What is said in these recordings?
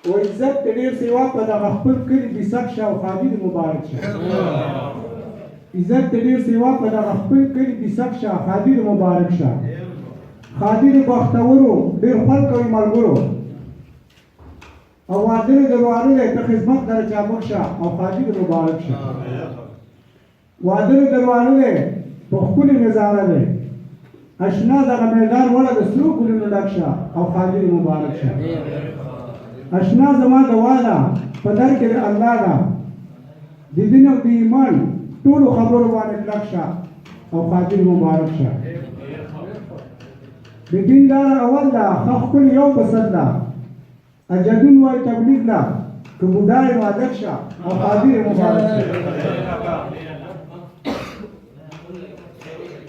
و عزت د ډېر سیوا په دغه خپل کلي بېسک شه او خادي د مبارک شه عزت د ډېر سیوا په دغه خپل کلي بېسک شه خادي د مبارک شه خادي د بختورو ډېر خوند کوي ملګرو او واده د دروازه دی ته خدمت در چابک شه او خادي د مبارک شه واده د دروازه دی په ښکلې نظاره دی اشنا دغه میدان وړه د سرو ګلونو ډک شه او خادي د مبارک شه اشنا زما دوا ده په در کې د الله ده د دین او د ایمان ټولو خبرو باندې کلک شه او خادي د مبارک شه د دیندار اول ده ښه ښکلې یو بسد ده اجدون وای تبلیغ ده که بودای وادک شه او خادي د مبارک شه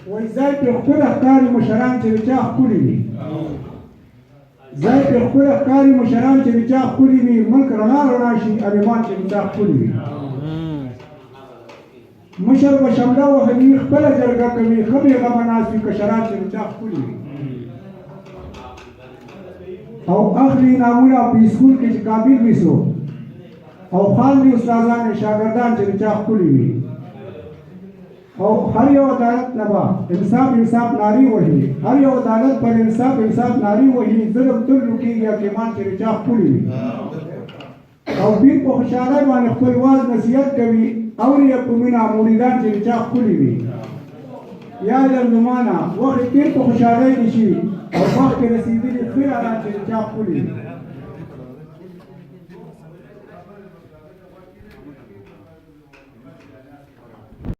وای ځای پرې ښکلی ښکاري مشران چې د چا ښکلي وي ځای پرې ښکلی ښکاري مشران چې د چا ښکلي وي ملک رڼا رڼا شي عالمان چې د چا ښکلي وي مشر به شمله وهلي خپله جرګه کوي ښه بېغمه ناست وي کشران چې د چا ښکلي وي او اخلي نامونه په اسکول کې چې قابل وي څوک او خاندي استادان شاګردان چې د چا ښکلي وي او هر یو عدالت نه به انصاف ناری وهي هر یو عدالت پر انصاف ناری وهي ظلم تل رکېږي حاکمان چې د چا ښکلي وي او پیر په خوشحالۍ باندې خپل واز نصیحت کوي اوري یې په مینه مریدان چې د چا ښکلي وي یا لمنمانه وخت تیر په خوشحالۍ کې شي او وخت کې رسېدلي ښه حالات چې د چا ښکلي وي